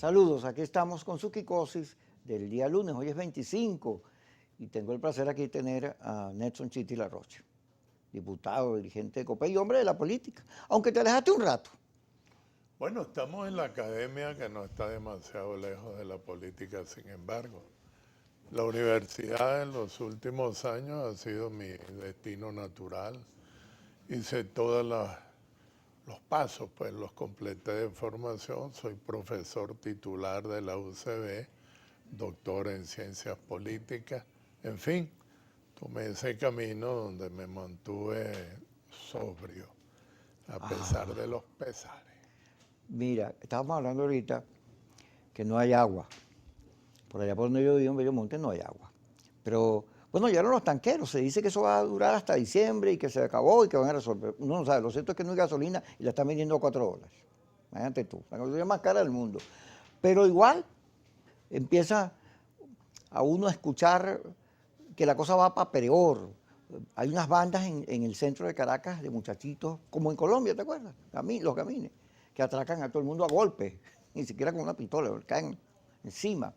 Saludos, aquí estamos con su Kikosis del día lunes, hoy es 25 y tengo el placer aquí de tener a Nelson Chiti Laroche, diputado, dirigente de COPEI y hombre de la política, aunque te alejaste un rato. Bueno, estamos en la academia que no está demasiado lejos de la política, sin embargo. La universidad en los últimos años ha sido mi destino natural. Hice todos los pasos, pues los completé de formación. Soy profesor titular de la UCB, doctor en ciencias políticas. En fin, tomé ese camino donde me mantuve sobrio, a pesar de los pesares. Mira, estábamos hablando ahorita que no hay agua. Por allá por donde yo vivo, en Bellomonte, no hay agua. Pero, bueno, llegaron los tanqueros. Se dice que eso va a durar hasta diciembre y que se acabó y que van a resolver. Uno no sabe. Lo cierto es que no hay gasolina y la están vendiendo a $4. Imagínate tú, la gasolina más cara del mundo. Pero igual empieza a uno a escuchar que la cosa va para peor. Hay unas bandas en el centro de Caracas de muchachitos, como en Colombia, ¿te acuerdas? Los gamines, que atracan a todo el mundo a golpes, ni siquiera con una pistola, caen encima.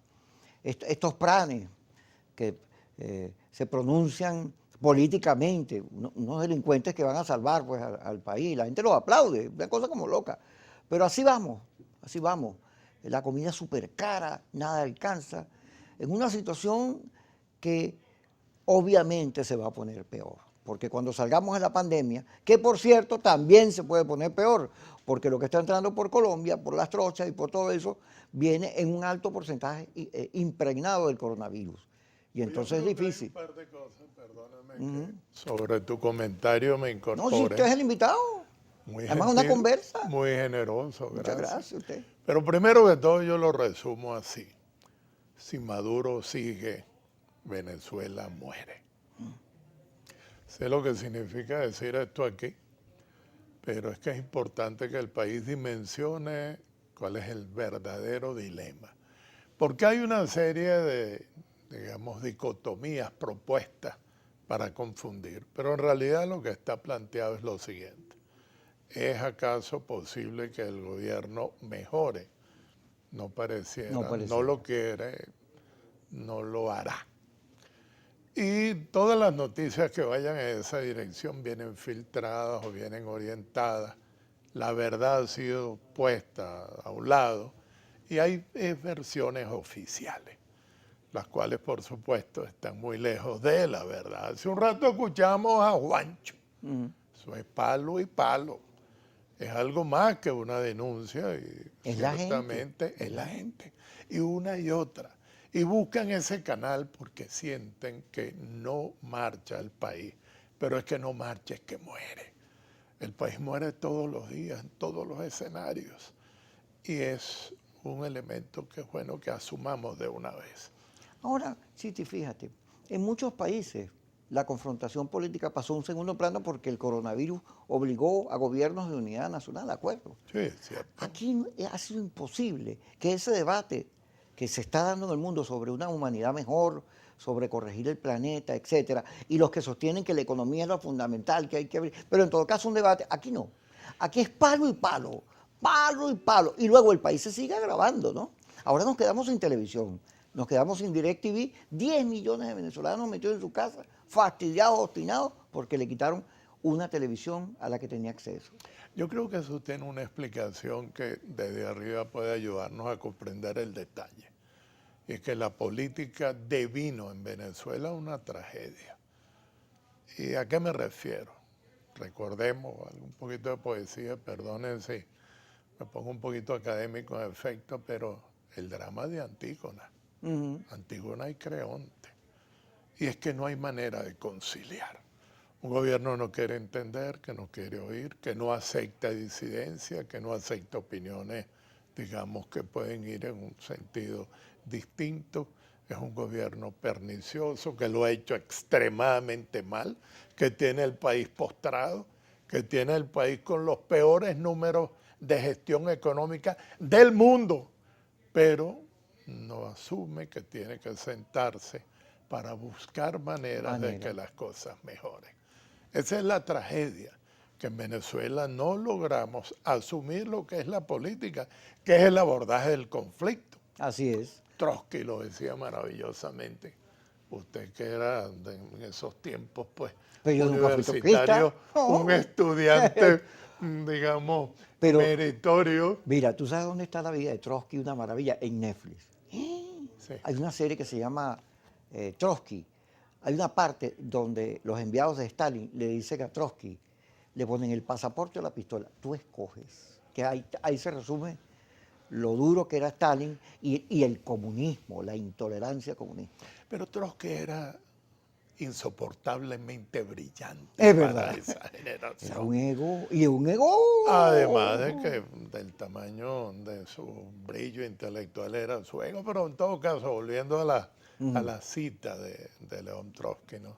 Estos pranes que se pronuncian políticamente, unos delincuentes que van a salvar pues, al país, la gente los aplaude, una cosa como loca. Pero así vamos, así vamos. La comida es súper cara, nada alcanza, en una situación que obviamente se va a poner peor. Porque cuando salgamos de la pandemia, que por cierto también se puede poner peor, porque lo que está entrando por Colombia, por las trochas y por todo eso, viene en un alto porcentaje impregnado del coronavirus. Y entonces es difícil. Un par de cosas, perdóname, que sobre tu comentario me No, si usted incorpore. es el invitado, Muy además una gentil, conversa. muy generoso, Muchas gracias. gracias a usted. Pero primero que todo yo lo resumo así. Si Maduro sigue, Venezuela muere. Sé lo que significa decir esto aquí, pero es que es importante que el país dimensione cuál es el verdadero dilema. Porque hay una serie de, digamos, dicotomías propuestas para confundir, pero en realidad lo que está planteado es lo siguiente. ¿Es acaso posible que el gobierno mejore? No pareciera, no lo quiere, no lo hará. Y todas las noticias que vayan en esa dirección vienen filtradas o vienen orientadas. La verdad ha sido puesta a un lado y hay versiones oficiales, las cuales por supuesto están muy lejos de la verdad. Hace un rato escuchamos a Juancho. Eso es palo y palo. Es algo más que una denuncia y Es ciertamente es la gente. Y una y otra. Y buscan ese canal porque sienten que no marcha el país. Pero es que no marcha, es que muere. El país muere todos los días, en todos los escenarios. Y es un elemento que es bueno que asumamos de una vez. Ahora, Chiti, fíjate, en muchos países la confrontación política pasó a un segundo plano porque el coronavirus obligó a gobiernos de unidad nacional, ¿de acuerdo? Sí, es cierto. Aquí ha sido imposible que ese debate que se está dando en el mundo sobre una humanidad mejor, sobre corregir el planeta, etcétera, y los que sostienen que la economía es lo fundamental, que hay que abrir, pero en todo caso un debate, aquí no. Aquí es palo y palo, palo y palo, y luego el país se sigue agravando, ¿no? Ahora nos quedamos sin televisión, nos quedamos sin DirecTV, 10 millones de venezolanos metidos en su casa, fastidiados, obstinados, porque le quitaron una televisión a la que tenía acceso. Yo creo que eso tiene una explicación que desde arriba puede ayudarnos a comprender el detalle. Y es que la política devino en Venezuela una tragedia. ¿Y a qué me refiero? Recordemos un poquito de poesía, perdonen si me pongo un poquito académico en efecto, pero el drama de Antígona, Antígona y Creonte. Y es que no hay manera de conciliar. Un gobierno no quiere entender, que no quiere oír, que no acepta disidencia, que no acepta opiniones, digamos, que pueden ir en un sentido distinto. Es un gobierno pernicioso que lo ha hecho extremadamente mal, que tiene el país postrado, que tiene el país con los peores números de gestión económica del mundo, pero no asume que tiene que sentarse para buscar maneras de que las cosas mejoren. Esa es la tragedia. que en Venezuela no logramos asumir lo que es la política, que es el abordaje del conflicto. Así es. Trotsky lo decía maravillosamente. Usted que era en esos tiempos, pues, Pero yo nunca fui universitario, trotskista. un estudiante, digamos, Pero, meritorio. mira, ¿tú sabes dónde está la vida de Trotsky? Una maravilla, en Netflix. Sí. Hay una serie que se llama Trotsky. Hay una parte donde los enviados de Stalin le dicen a Trotsky, le ponen el pasaporte o la pistola, tú escoges. Que ahí se resume lo duro que era Stalin y el comunismo, la intolerancia comunista. Pero Trotsky era insoportablemente brillante Es para verdad. esa Era generación. un ego, y un ego. Además de que del tamaño de su brillo intelectual era su ego, pero en todo caso, volviendo a la cita de León Trotsky, ¿no?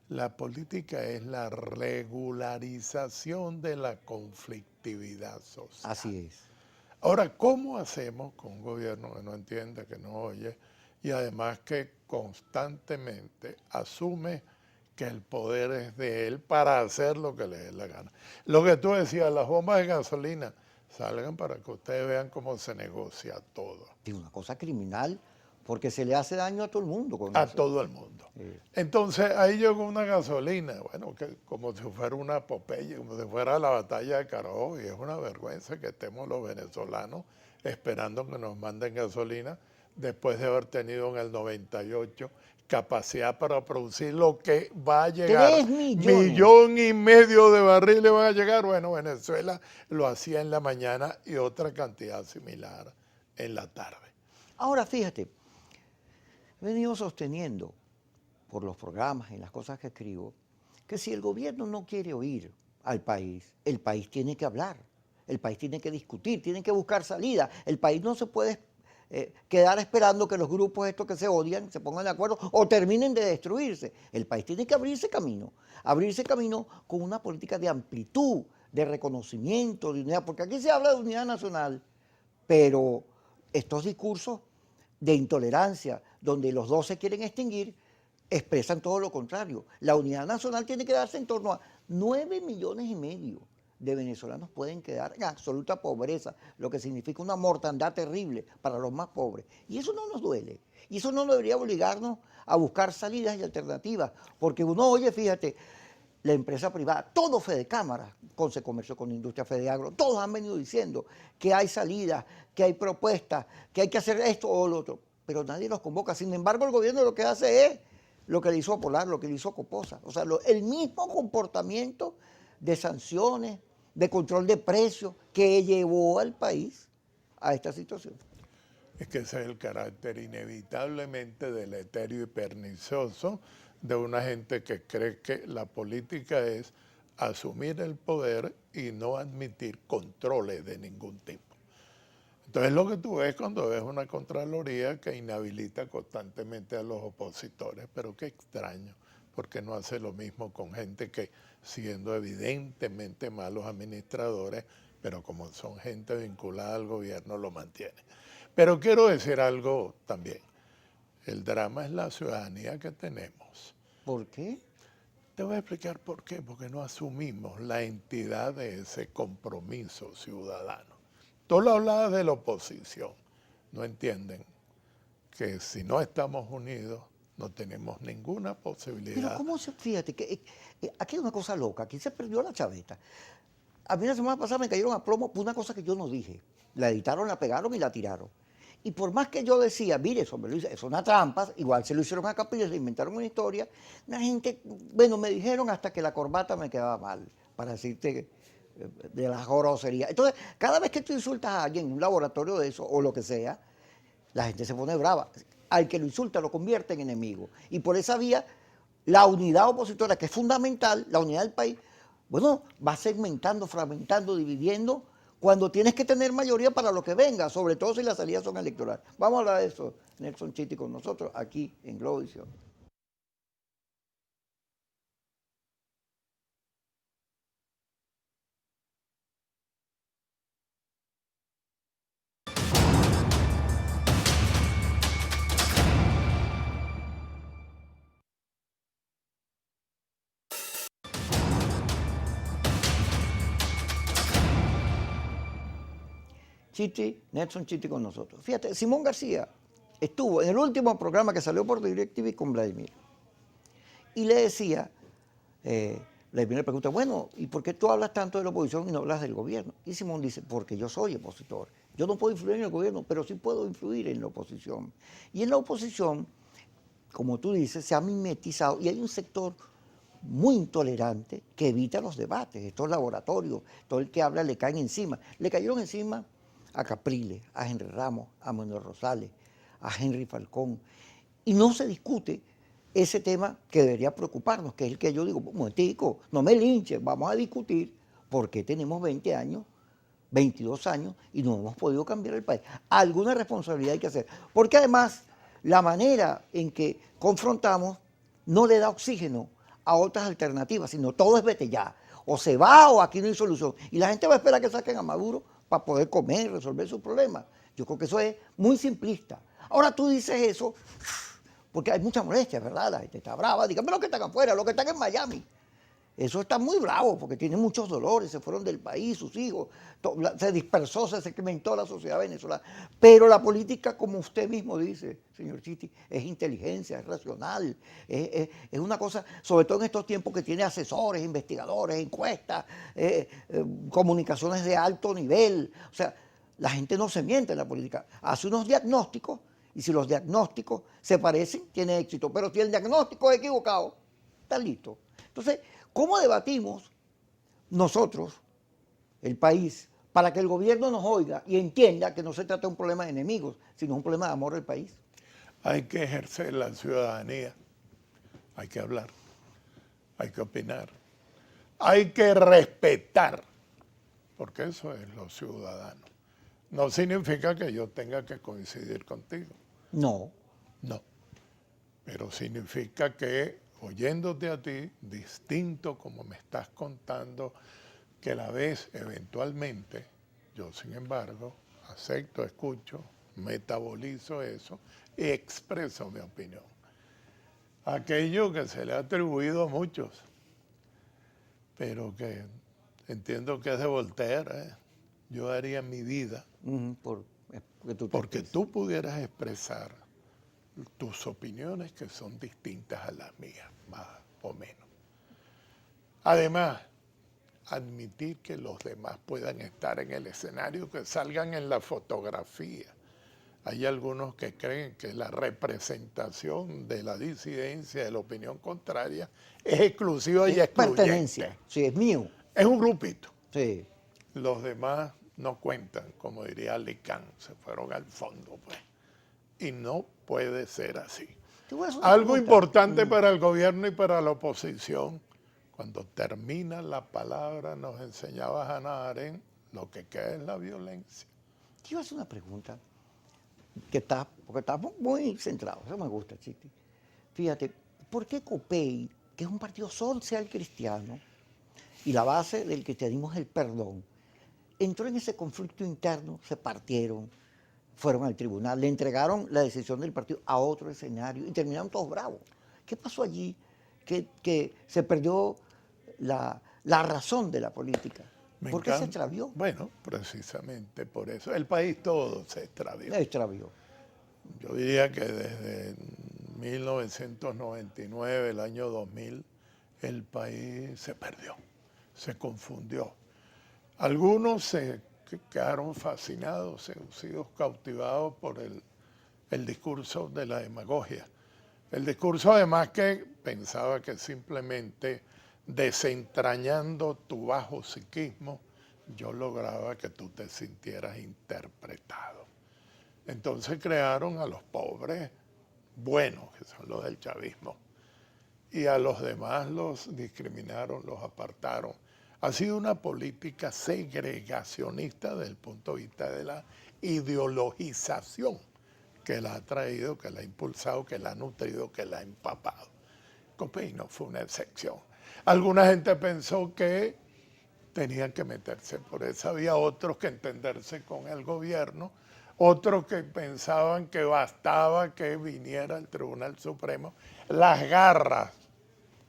La política es la regularización de la conflictividad social. Así es. Ahora, ¿cómo hacemos con un gobierno que no entiende, que no oye y además que constantemente asume que el poder es de él para hacer lo que le dé la gana? Lo que tú decías, las bombas de gasolina salgan para que ustedes vean cómo se negocia todo. Es una cosa criminal porque se le hace daño a todo el mundo con A eso. todo el mundo. Sí. Entonces ahí llegó una gasolina, bueno, que como si fuera una Popeye, como si fuera la batalla de Carabobo, y es una vergüenza que estemos los venezolanos esperando que nos manden gasolina después de haber tenido en el 98 capacidad para producir lo que va a llegar. 3 millones. 1,5 millones de barriles van a llegar. Bueno, Venezuela lo hacía en la mañana y otra cantidad similar en la tarde. Ahora fíjate, he venido sosteniendo por los programas y las cosas que escribo, que si el gobierno no quiere oír al país, el país tiene que hablar, el país tiene que discutir, tiene que buscar salida. El país no se puede quedar esperando que los grupos estos que se odian se pongan de acuerdo o terminen de destruirse. El país tiene que abrirse camino con una política de amplitud, de reconocimiento, de unidad, porque aquí se habla de unidad nacional, pero estos discursos de intolerancia, donde los dos se quieren extinguir, expresan todo lo contrario. La unidad nacional tiene que darse en torno a 9,5 millones de venezolanos pueden quedar en absoluta pobreza, lo que significa una mortandad terrible para los más pobres. Y eso no nos duele. Y eso no debería obligarnos a buscar salidas y alternativas, porque uno oye, fíjate, la empresa privada, todo Fede Cámara, con Comercio, con Industria, Fede Agro, todos han venido diciendo que hay salidas, que hay propuestas, que hay que hacer esto o lo otro, pero nadie los convoca. Sin embargo, el gobierno lo que hace es lo que le hizo a Polar, lo que le hizo a Coposa. O sea, el mismo comportamiento de sanciones, de control de precios que llevó al país a esta situación. Es que ese es el carácter inevitablemente deleterio y pernicioso de una gente que cree que la política es asumir el poder y no admitir controles de ningún tipo. Entonces lo que tú ves cuando ves una Contraloría que inhabilita constantemente a los opositores, pero qué extraño, porque no hace lo mismo con gente que, siendo evidentemente malos administradores, pero como son gente vinculada al gobierno, lo mantiene. Pero quiero decir algo también. El drama es la ciudadanía que tenemos. ¿Por qué? Te voy a explicar por qué. Porque no asumimos la entidad de ese compromiso ciudadano. Tú lo hablabas de la oposición. No entienden que si no estamos unidos, no tenemos ninguna posibilidad. Pero cómo se, fíjate, que aquí hay una cosa loca, aquí se perdió la chaveta. A mí la semana pasada me cayeron a plomo por una cosa que yo no dije. La editaron, la pegaron y la tiraron. Y por más que yo decía, mire, eso es una trampa, igual se lo hicieron a Capilla, se inventaron una historia, la gente, bueno, me dijeron hasta que la corbata me quedaba mal, para decirte de la grosería. Entonces, cada vez que tú insultas a alguien en un laboratorio de eso, o lo que sea, la gente se pone brava. Al que lo insulta lo convierte en enemigo. Y por esa vía, la unidad opositora, que es fundamental, la unidad del país, bueno, va segmentando, fragmentando, dividiendo, cuando tienes que tener mayoría para lo que venga, sobre todo si las salidas son electorales. Vamos a hablar de eso, Nelson Chiti, con nosotros aquí en Globovisión. Nelson Chiti con nosotros. Fíjate, Simón García estuvo en el último programa que salió por DirecTV con Vladimir. Y le decía, Vladimir le pregunta, bueno, ¿y por qué tú hablas tanto de la oposición y no hablas del gobierno? Y Simón dice, porque yo soy opositor. Yo no puedo influir en el gobierno, pero sí puedo influir en la oposición. Y en la oposición, como tú dices, se ha mimetizado y hay un sector muy intolerante que evita los debates, estos laboratorios, todo el que habla le caen encima. Le cayeron encima a Capriles, a Henry Ramos, a Manuel Rosales, a Henry Falcón, y no se discute ese tema que debería preocuparnos, que es el que yo digo, un momentico, no me linchen, vamos a discutir por qué tenemos 20 años, 22 años y no hemos podido cambiar el país. Alguna responsabilidad hay que hacer, porque además la manera en que confrontamos no le da oxígeno a otras alternativas, sino todo es vete ya, o se va o aquí no hay solución. Y la gente va a esperar que saquen a Maduro para poder comer, resolver sus problemas. Yo creo que eso es muy simplista. Ahora tú dices eso porque hay mucha molestia, ¿verdad? La gente está brava, dígame los que están afuera, los que están en Miami. Eso está muy bravo porque tienen muchos dolores, se fueron del país, sus hijos, se dispersó, se segmentó la sociedad venezolana. Pero la política, como usted mismo dice, señor Chiti, es inteligencia, es racional, es una cosa, sobre todo en estos tiempos que tiene asesores, investigadores, encuestas, comunicaciones de alto nivel. O sea, la gente no se miente en la política, hace unos diagnósticos y si los diagnósticos se parecen, tiene éxito. Pero si el diagnóstico es equivocado, está listo. Entonces, ¿cómo debatimos nosotros, el país, para que el gobierno nos oiga y entienda que no se trata de un problema de enemigos, sino un problema de amor al país? Hay que ejercer la ciudadanía, hay que hablar, hay que opinar, hay que respetar, porque eso es lo ciudadano. No significa que yo tenga que coincidir contigo. No. No. Pero significa que, oyéndote a ti, distinto como me estás contando, que la ves eventualmente, yo sin embargo acepto, escucho, metabolizo eso y expreso mi opinión. Aquello que se le ha atribuido a muchos, pero que entiendo que es de Voltaire, ¿eh? Yo daría mi vida porque tú pudieras expresar tus opiniones que son distintas a las mías, más o menos. Además, admitir que los demás puedan estar en el escenario, que salgan en la fotografía. Hay algunos que creen que la representación de la disidencia, de la opinión contraria, es exclusiva y excluyente. Pertenencia, sí, es mío. Es un grupito. Sí. Los demás no cuentan, como diría Licán, se fueron al fondo, pues. Y no puede ser así. Algo importante para el gobierno y para la oposición, cuando termina la palabra, nos enseñaba Hannah Arendt, lo que queda es la violencia. Te iba a hacer una pregunta, porque está muy centrado, eso me gusta, Chiti. Fíjate, ¿por qué COPEI, que es un partido social cristiano, y la base del cristianismo es el perdón, entró en ese conflicto interno, se partieron, fueron al tribunal, le entregaron la decisión del partido a otro escenario y terminaron todos bravos? ¿Qué pasó allí? Que se perdió la razón de la política. ¿Por qué se extravió? Bueno, precisamente por eso. El país todo se extravió. Se extravió. Yo diría que desde 1999, el año 2000, el país se perdió, se confundió. Algunos se quedaron fascinados, seducidos, cautivados por el discurso de la demagogia. El discurso además que pensaba que simplemente desentrañando tu bajo psiquismo, yo lograba que tú te sintieras interpretado. Entonces crearon a los pobres buenos, que son los del chavismo, y a los demás los discriminaron, los apartaron. Ha sido una política segregacionista desde el punto de vista de la ideologización que la ha traído, que la ha impulsado, que la ha nutrido, que la ha empapado. COPEI no fue una excepción. Alguna gente pensó que tenían que meterse por esa vía, otros que entenderse con el gobierno, otros que pensaban que bastaba que viniera el Tribunal Supremo. Las garras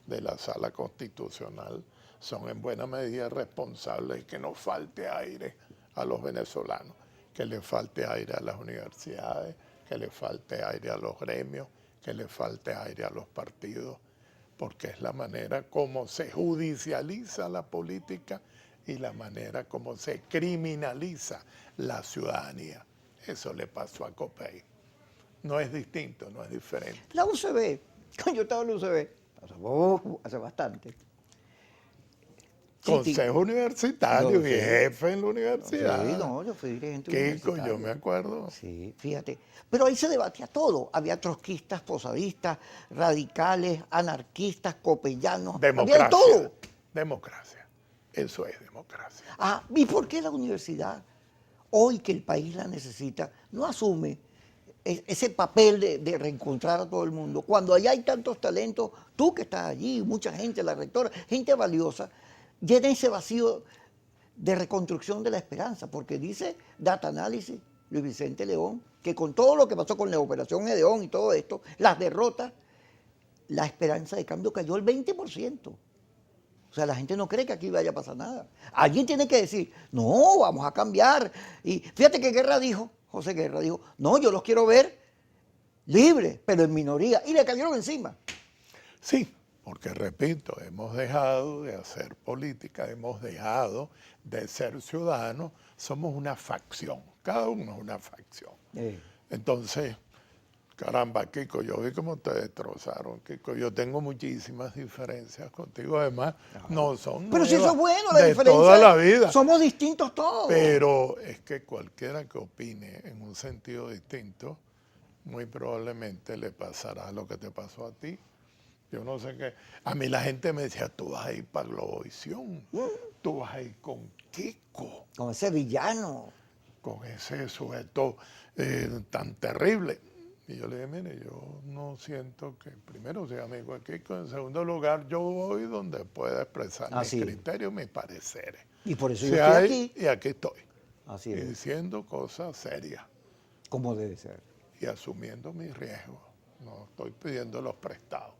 de la Sala Constitucional son en buena medida responsables de que no falte aire a los venezolanos. que le falte aire a las universidades, que le falte aire a los gremios, que le falte aire a los partidos, porque es la manera como se judicializa la política y la manera como se criminaliza la ciudadanía. Eso le pasó a Copey. No es distinto, no es diferente. La UCB, yo estaba en la UCB, hace bastante. Consejo universitario y jefe en la Sí, universidad. no, yo fui dirigente Kiko, universitario. yo me acuerdo. Sí, fíjate. Pero ahí se debatía todo. Había trotskistas, posadistas, radicales, anarquistas, copellanos. Democracia. Había de todo. Democracia. Eso es democracia. Ah, ¿y por qué la universidad, hoy que el país la necesita, no asume ese papel de reencontrar a todo el mundo? Cuando allá hay tantos talentos, tú que estás allí, mucha gente, la rectora, gente valiosa, llena ese vacío de reconstrucción de la esperanza, porque dice Data Analysis, Luis Vicente León, que con todo lo que pasó con la Operación Gedeón y todo esto, las derrotas, la esperanza de cambio cayó el 20%. O sea, la gente no cree que aquí vaya a pasar nada. Alguien tiene que decir, no, vamos a cambiar. Y fíjate que Guerra dijo, José Guerra dijo, no, yo los quiero ver libres, pero en minoría. Y le cayeron encima. Sí, porque repito, hemos dejado de hacer política, hemos dejado de ser ciudadanos, somos una facción, cada uno es una facción. Entonces, caramba, Kiko, yo vi cómo te destrozaron, Kiko. Yo tengo muchísimas diferencias contigo, además, no son Pero si eso es bueno, la de diferencia. toda la vida. Somos distintos todos. Pero es que cualquiera que opine en un sentido distinto, muy probablemente le pasará lo que te pasó a ti. Yo no sé qué. A mí la gente me decía, tú vas a ir para Globovisión, tú vas a ir con Kiko. Con ese villano. Con ese sujeto tan terrible. Y yo le dije, mire, yo no siento que, primero, sea amigo de Kiko, en segundo lugar, yo voy donde pueda expresar mis criterios, mis pareceres. Y por eso yo estoy aquí. Y aquí estoy. Así y es. diciendo cosas serias. Como debe ser. Y asumiendo mis riesgos. No estoy pidiendo los prestados.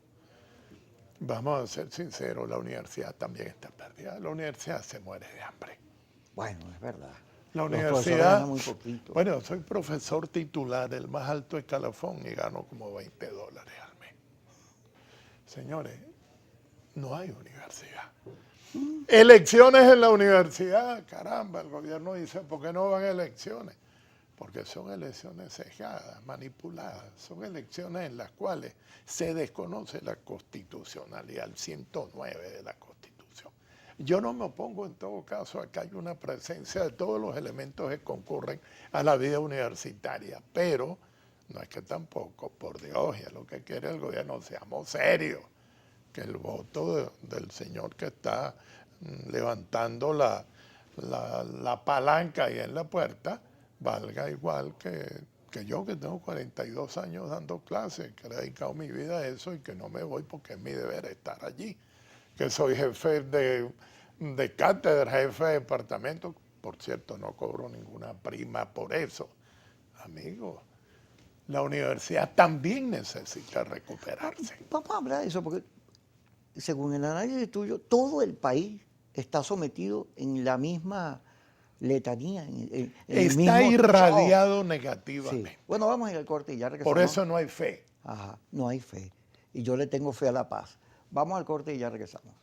Vamos a ser sinceros, la universidad también está perdida. La universidad se muere de hambre. Bueno, es verdad. La Los universidad, muy poquito. bueno, soy profesor titular, el más alto escalafón, y gano como $20 al mes. Señores, no hay universidad. Elecciones en la universidad, caramba, el gobierno dice, ¿por qué no van a elecciones? Porque son elecciones sesgadas, manipuladas, son elecciones en las cuales se desconoce la constitucionalidad, el 109 de la Constitución. Yo no me opongo en todo caso a que haya una presencia de todos los elementos que concurren a la vida universitaria, pero no es que tampoco, por Dios, ya lo que quiere el gobierno, seamos serios, que el voto del señor que está levantando la palanca ahí en la puerta valga igual que yo, que tengo 42 años dando clases, que le he dedicado mi vida a eso y que no me voy porque es mi deber estar allí. Que soy jefe de cátedra, jefe de departamento, por cierto, no cobro ninguna prima por eso. Amigo, la universidad también necesita recuperarse. Vamos a hablar de eso, porque según el análisis tuyo, todo el país está sometido en la misma letanía. Está irradiado negativamente. Sí. Bueno, vamos a ir al corte y ya regresamos. Por eso no hay fe. Ajá, no hay fe. Y yo le tengo fe a la paz. Vamos al corte y ya regresamos.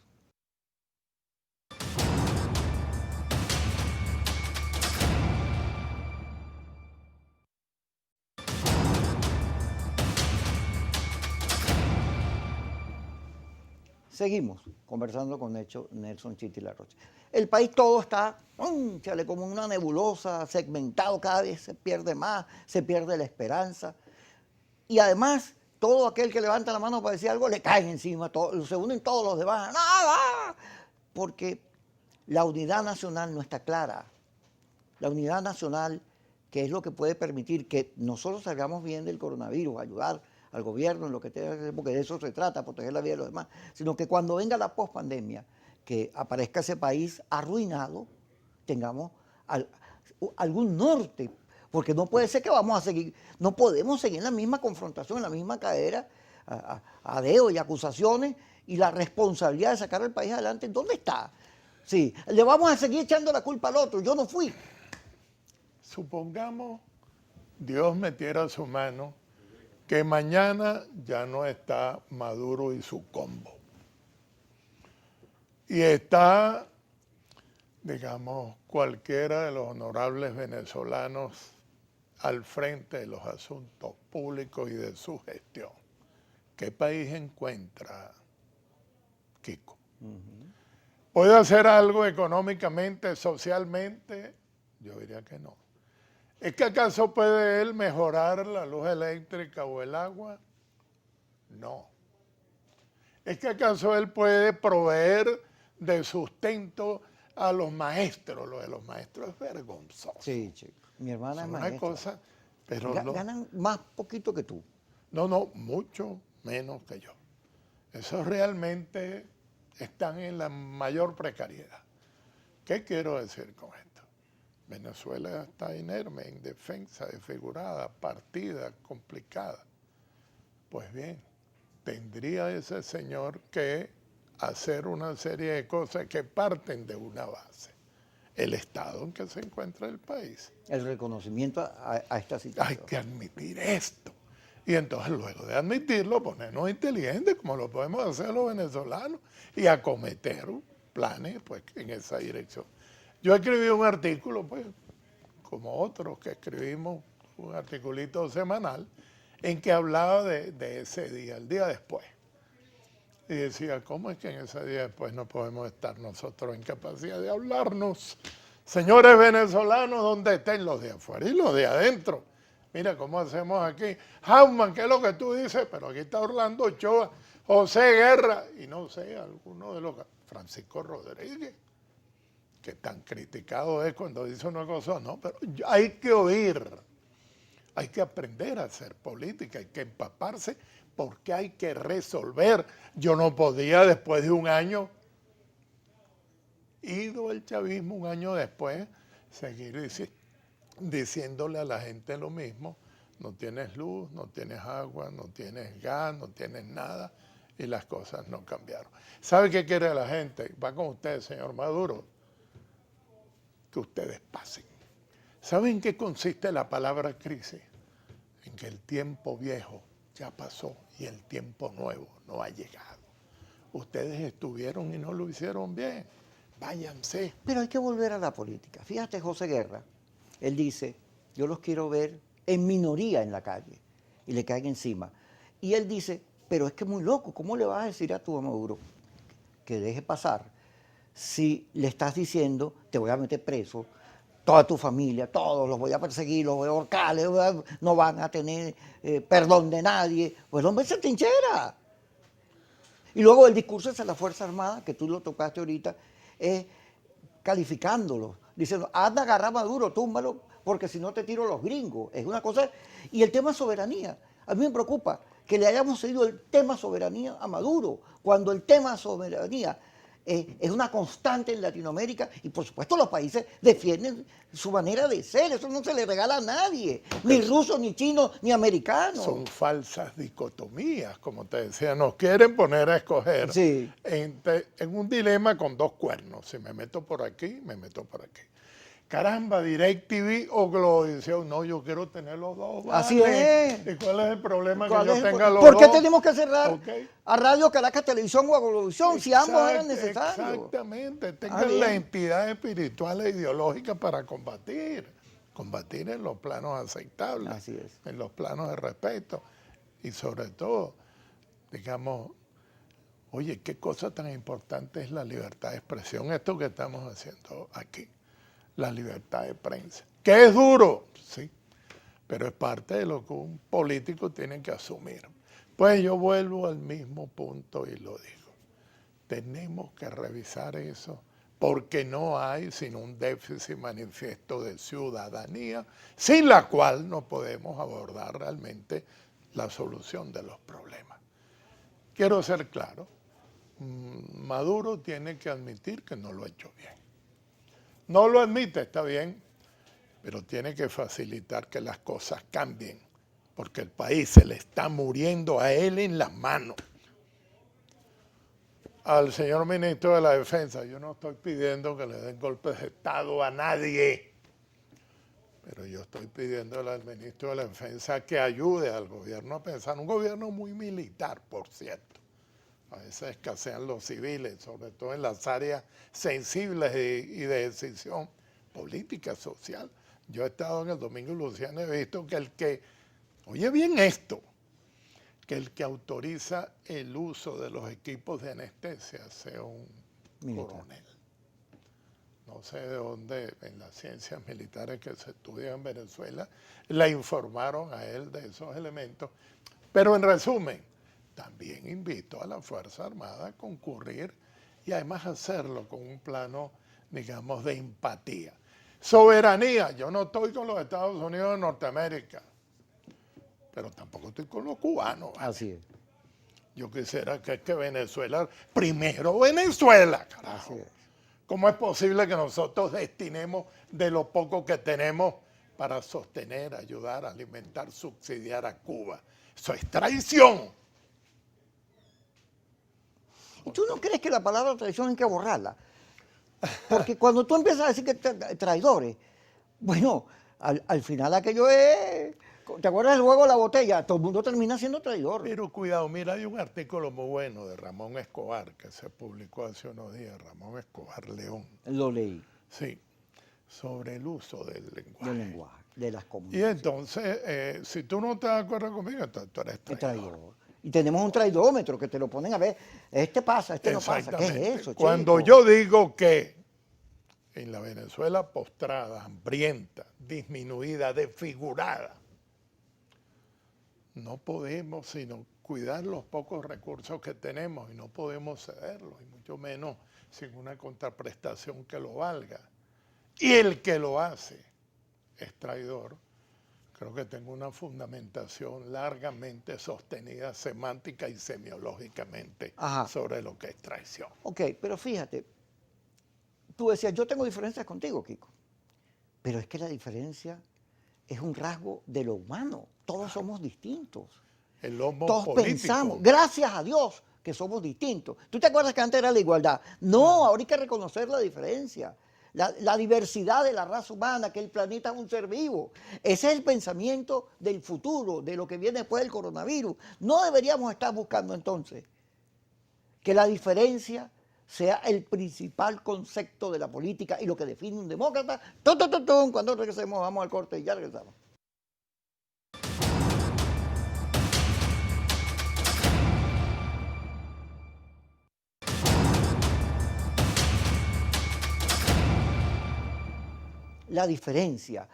Seguimos conversando con Nelson Chiti Larroche. El país todo está, chale, como una nebulosa, segmentado, cada vez se pierde más, se pierde la esperanza. Y además, todo aquel que levanta la mano para decir algo le cae encima, se unen todos los demás, ¡nada! Porque la unidad nacional no está clara. La unidad nacional, que es lo que puede permitir que nosotros salgamos bien del coronavirus, ayudar al gobierno en lo que tenga que hacer, porque de eso se trata, proteger la vida de los demás, sino que cuando venga la pospandemia, que aparezca ese país arruinado, tengamos algún norte, porque no puede ser que vamos a seguir, no podemos seguir en la misma confrontación, en la misma cadera, adeos y acusaciones, y la responsabilidad de sacar al país adelante, ¿dónde está? Sí, le vamos a seguir echando la culpa al otro, yo no fui. supongamos Dios metiera su mano, que mañana ya no está Maduro y su combo. Y está, digamos, cualquiera de los honorables venezolanos al frente de los asuntos públicos y de su gestión. ¿Qué país encuentra Kiko? ¿Puede hacer algo económicamente, socialmente? Yo diría que no. ¿Es que acaso puede él mejorar la luz eléctrica o el agua? No. ¿Es que acaso él puede proveer de sustento a los maestros? Lo de los maestros es vergonzoso. Sí, chico. Mi hermana es Son maestra. una cosa, pero Ganan más poquito que tú. no, mucho menos que yo. Esos realmente están en la mayor precariedad. ¿Qué quiero decir con esto? Venezuela está inerme, indefensa, desfigurada, partida, complicada. Pues bien, tendría ese señor que hacer una serie de cosas que parten de una base. El estado en que se encuentra el país. El reconocimiento a esta situación. Hay que admitir esto. Y entonces luego de admitirlo, ponernos inteligentes como lo podemos hacer los venezolanos y acometer planes pues, en esa dirección. Yo escribí un artículo, pues, como otros que escribimos, un articulito semanal, en que hablaba de ese día, el día después. Y decía, ¿cómo es que en ese día después no podemos estar nosotros en capacidad de hablarnos? Señores venezolanos, ¿dónde estén los de afuera y los de adentro? Mira cómo hacemos aquí. Jauman, ¿qué es lo que tú dices? Pero aquí está Orlando Ochoa, José Guerra, y no sé, alguno de los... Francisco Rodríguez, que tan criticado es cuando dice una cosa, no, pero hay que oír, hay que aprender a hacer política, hay que empaparse, porque hay que resolver. Yo no podía después de un año, ido el chavismo un año después, seguir diciéndole a la gente lo mismo, no tienes luz, no tienes agua, no tienes gas, no tienes nada, y las cosas no cambiaron. ¿Sabe qué quiere la gente? Va con usted, señor Maduro, que ustedes pasen. ¿Saben en qué consiste la palabra crisis? En que el tiempo viejo ya pasó y el tiempo nuevo no ha llegado. Ustedes estuvieron y no lo hicieron bien. Váyanse. Pero hay que volver a la política. Fíjate, José Guerra, él dice, yo los quiero ver en minoría en la calle, y le caen encima. Y él dice, pero es que es muy loco, ¿cómo le vas a decir a tu Maduro que deje pasar si le estás diciendo, te voy a meter preso, toda tu familia, todos los voy a perseguir, los voy a ahorcar, no van a tener perdón de nadie? Pues el hombre se trinchera. Y luego el discurso hacia la Fuerza Armada, que tú lo tocaste ahorita, es calificándolo, diciendo, anda, agarra a Maduro, túmbalo, porque si no te tiro los gringos. Es una cosa. Y el tema soberanía, a mí me preocupa que le hayamos cedido el tema soberanía a Maduro, cuando el tema soberanía es una constante en Latinoamérica y por supuesto los países defienden su manera de ser, eso no se le regala a nadie, ni ruso, ni chino, ni americano. Son falsas dicotomías, como te decía, nos quieren poner a escoger sí. en un dilema con dos cuernos, si me meto por aquí, me meto por aquí. Caramba, DirecTV o Globovisión, no, yo quiero tener los dos. Vale. Así es. ¿Y cuál es el problema que yo tenga los ¿Por dos? qué tenemos que cerrar a Radio Caracas Televisión o a Globovisión si ambos eran necesarios? Exactamente, tengan la entidad espiritual e ideológica para combatir en los planos aceptables, así es, en los planos de respeto y sobre todo, digamos, oye, qué cosa tan importante es la libertad de expresión, esto que estamos haciendo aquí. La libertad de prensa. ¿Que es duro? Sí, pero es parte de lo que un político tiene que asumir. Pues yo vuelvo al mismo punto y lo digo. Tenemos que revisar eso porque no hay sino un déficit manifiesto de ciudadanía sin la cual no podemos abordar realmente la solución de los problemas. Quiero ser claro, Maduro tiene que admitir que no lo ha hecho bien. No lo admite, está bien, pero tiene que facilitar que las cosas cambien, porque el país se le está muriendo a él en las manos. Al señor ministro de la Defensa, yo no estoy pidiendo que le den golpes de Estado a nadie, Pero yo estoy pidiéndole al ministro de la Defensa que ayude al gobierno a pensar, un gobierno muy militar, por cierto. A veces escasean los civiles, sobre todo en las áreas sensibles y de decisión política, social. Yo he estado en el Domingo Luciano y he visto que oye bien esto, que el que autoriza el uso de los equipos de anestesia sea un coronel. No sé de dónde, en las ciencias militares que se estudian en Venezuela, le informaron a él de esos elementos. Pero en resumen, también invito a la Fuerza Armada a concurrir y además hacerlo con un plano, digamos, de empatía. Soberanía, yo no estoy con los Estados Unidos de Norteamérica, pero tampoco estoy con los cubanos. ¿Vale? Así es. Yo quisiera que Venezuela, primero Venezuela, carajo. Así es. ¿Cómo es posible que nosotros destinemos de lo poco que tenemos para sostener, ayudar, alimentar, subsidiar a Cuba? Eso es traición. ¿Y tú no crees que la palabra traición hay que borrarla? Porque cuando tú empiezas a decir que traidores, bueno, al final aquello es... ¿Te acuerdas del juego de la botella? Todo el mundo termina siendo traidor. Pero cuidado, mira, hay un artículo muy bueno de Ramón Escobar que se publicó hace unos días, Ramón Escobar León. Lo leí. Sí, sobre el uso del lenguaje. Del lenguaje, de las Y comunicaciones. entonces, si tú no estás de acuerdo conmigo, entonces tú eres traidor. Y tenemos un traidómetro que te lo ponen a ver. Este pasa, este no pasa. ¿Qué es eso, Cuando chico? yo digo que en la Venezuela postrada, hambrienta, disminuida, desfigurada, no podemos sino cuidar los pocos recursos que tenemos y no podemos cederlos, y mucho menos sin una contraprestación que lo valga. Y el que lo hace es traidor. Creo que tengo una fundamentación largamente sostenida semántica y semiológicamente sobre lo que es traición. Ok, pero fíjate, tú decías, yo tengo diferencias contigo, Kiko, pero es que la diferencia es un rasgo de lo humano. Todos somos distintos. El homo Todos político. pensamos, gracias a Dios, que somos distintos. ¿Tú te acuerdas que antes era la igualdad? No, ahora hay que reconocer la diferencia. La diversidad de la raza humana, que el planeta es un ser vivo. Ese es el pensamiento del futuro, de lo que viene después del coronavirus. No deberíamos estar buscando entonces que la diferencia sea el principal concepto de la política y lo que define un demócrata. Cuando regresemos, vamos al corte y ya regresamos. La diferencia.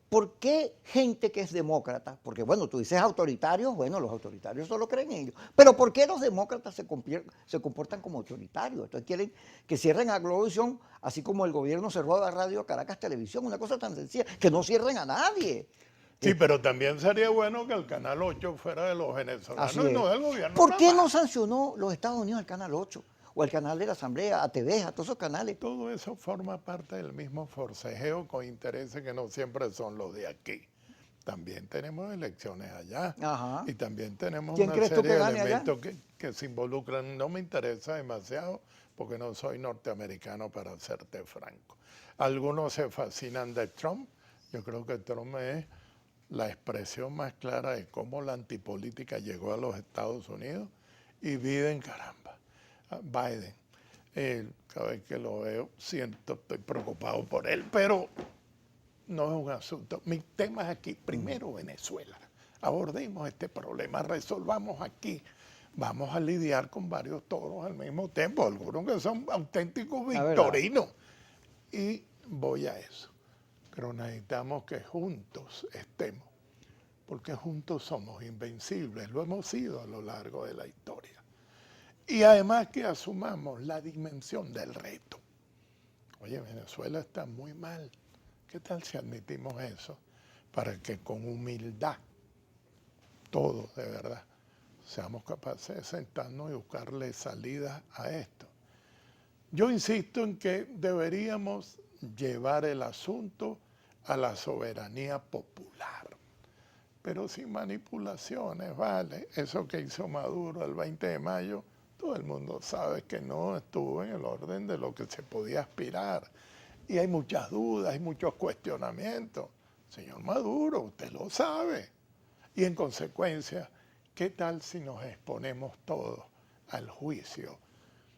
¿Por qué gente que es demócrata? Porque bueno, tú dices autoritarios, bueno, los autoritarios solo creen en ellos. Pero ¿por qué los demócratas se comportan como autoritarios? Entonces quieren que cierren a Globovisión, así como el gobierno cerró a Radio Caracas Televisión, una cosa tan sencilla, que no cierren a nadie. Sí, pero también sería bueno que el Canal 8 fuera de los venezolanos y no del gobierno. ¿Por qué no sancionó los Estados Unidos al Canal 8? O al canal de la Asamblea, a TV, a todos esos canales. Todo eso forma parte del mismo forcejeo con intereses que no siempre son los de aquí. También tenemos elecciones allá. Ajá. Y también tenemos ¿Quién una crees tú serie que de gane allá? elementos que se involucran. No me interesa demasiado porque no soy norteamericano, para serte franco. Algunos se fascinan de Trump. Yo creo que Trump es la expresión más clara de cómo la antipolítica llegó a los Estados Unidos. Y Biden, caramba. Biden, cada vez que lo veo estoy preocupado por él, pero no es un asunto. Mi tema es aquí, primero Venezuela, abordemos este problema, resolvamos aquí, vamos a lidiar con varios toros al mismo tiempo, algunos que son auténticos victorinos, y voy a eso, pero necesitamos que juntos estemos, porque juntos somos invencibles, lo hemos sido a lo largo de la historia. Y además que asumamos la dimensión del reto. Oye, Venezuela está muy mal. ¿Qué tal si admitimos eso? Para que con humildad, todos de verdad, seamos capaces de sentarnos y buscarle salida a esto. Yo insisto en que deberíamos llevar el asunto a la soberanía popular, pero sin manipulaciones, ¿vale? Eso que hizo Maduro el 20 de mayo, todo el mundo sabe que no estuvo en el orden de lo que se podía aspirar. Y hay muchas dudas, hay muchos cuestionamientos. Señor Maduro, usted lo sabe. Y en consecuencia, ¿qué tal si nos exponemos todos al juicio,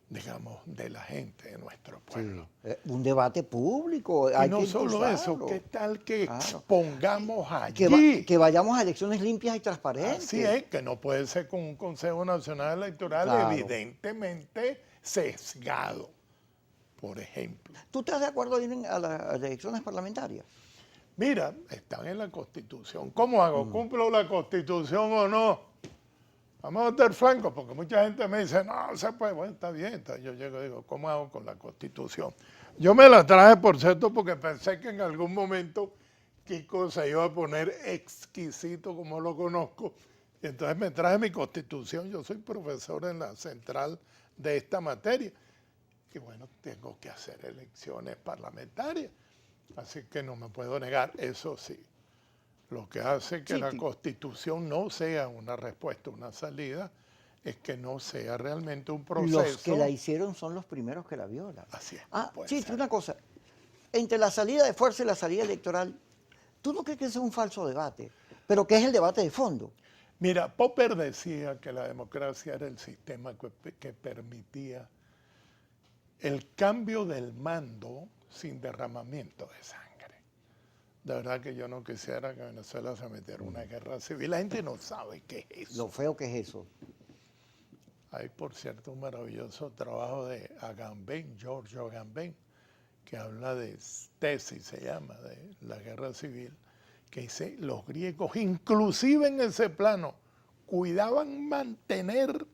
digamos, de la gente de nuestro pueblo? Sí, un debate público, Y hay no que solo eso, impulsarlo. ¿qué tal que Claro. expongamos Que, allí? que vayamos a elecciones limpias y transparentes. Así es, que no puede ser con un Consejo Nacional Electoral Claro. evidentemente sesgado, por ejemplo. ¿Tú estás de acuerdo en ir a las elecciones parlamentarias? Mira, están en la Constitución. ¿Cómo hago? ¿Cumplo la Constitución o no? Vamos a estar francos, porque mucha gente me dice, no, se puede, bueno, está bien. Yo llego y digo, ¿cómo hago con la Constitución? Yo me la traje, por cierto, porque pensé que en algún momento Kiko se iba a poner exquisito como lo conozco. Y entonces me traje mi Constitución. Yo soy profesor en la central de esta materia. Y bueno, tengo que hacer elecciones parlamentarias. Así que no me puedo negar, eso sí. Lo que hace que la Constitución no sea una respuesta, una salida, es que no sea realmente un proceso. Los que la hicieron son los primeros que la violan. Así es. Chiti, una cosa. Entre la salida de fuerza y la salida electoral, ¿tú no crees que ese es un falso debate? ¿Pero qué es el debate de fondo? Mira, Popper decía que la democracia era el sistema que permitía el cambio del mando sin derramamiento de sangre. De verdad que yo no quisiera que Venezuela se metiera en una guerra civil. La gente no sabe qué es eso. Lo feo que es eso. Hay, por cierto, un maravilloso trabajo de Agamben, Giorgio Agamben, que habla de tesis, se llama, de la guerra civil, que dice, los griegos, inclusive en ese plano, cuidaban mantener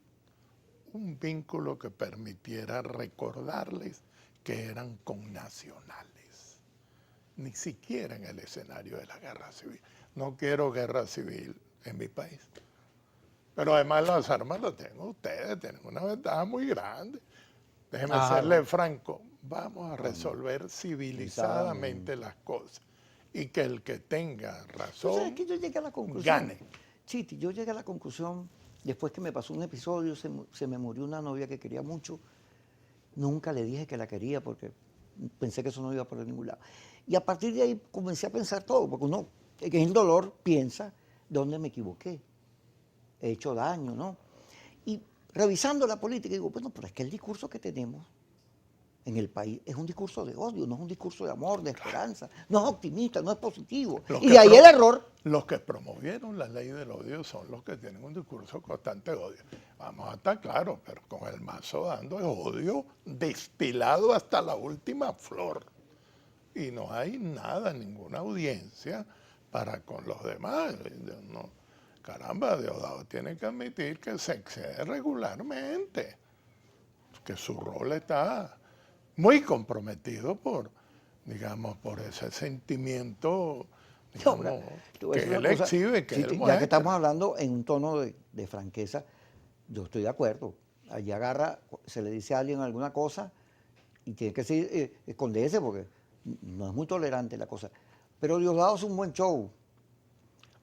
un vínculo que permitiera recordarles que eran connacionales. Ni siquiera en el escenario de la guerra civil. No quiero guerra civil en mi país. Pero además las armas las tienen ustedes, tienen una ventaja muy grande. Déjeme serle franco, vamos a resolver civilizadamente las cosas. Y que el que tenga razón, ¿Sabes que yo llegué a la conclusión? gane. Chiti, yo llegué a la conclusión, después que me pasó un episodio, se me murió una novia que quería mucho, nunca le dije que la quería porque pensé que eso no iba por ningún lado. Y a partir de ahí comencé a pensar todo, porque uno en el dolor piensa dónde me equivoqué, he hecho daño, ¿no? Y revisando la política digo, bueno, pero es que el discurso que tenemos en el país es un discurso de odio, no es un discurso de amor, de esperanza, no es optimista, no es positivo. Y de ahí el error. Los que promovieron la ley del odio son los que tienen un discurso constante de odio. Vamos a estar claros, pero con el mazo dando es odio destilado hasta la última flor. Y no hay nada, ninguna audiencia para con los demás. No, caramba, Diosdado tiene que admitir que se excede regularmente, que su rol está muy comprometido por, digamos, por ese sentimiento, digamos, que él exhibe, que él muestra. Ya que estamos hablando en un tono de franqueza, yo estoy de acuerdo. Allí agarra, se le dice a alguien alguna cosa y tiene que esconderse porque no es muy tolerante la cosa. Pero Diosdado es un buen show.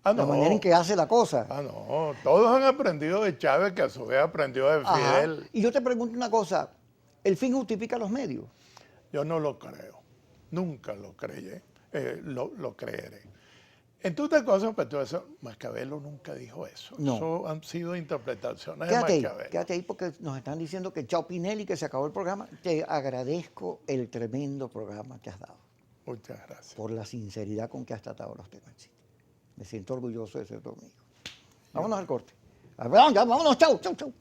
La manera en que hace la cosa. No, todos han aprendido de Chávez, que a su vez aprendió de Fidel. Ajá. Y yo te pregunto una cosa, ¿el fin justifica los medios? Yo no lo creo, nunca lo creeré. En todas cosas, pues todo eso, Maquiavelo nunca dijo eso. No. Eso han sido interpretaciones de Maquiavelo. Quédate ahí porque nos están diciendo que chao Pinelli, que se acabó el programa. Te agradezco el tremendo programa que has dado. Muchas gracias. Por la sinceridad con que has tratado los temas. Me siento orgulloso de ser tu amigo. Vámonos al corte. Vámonos, chao, chao, chao.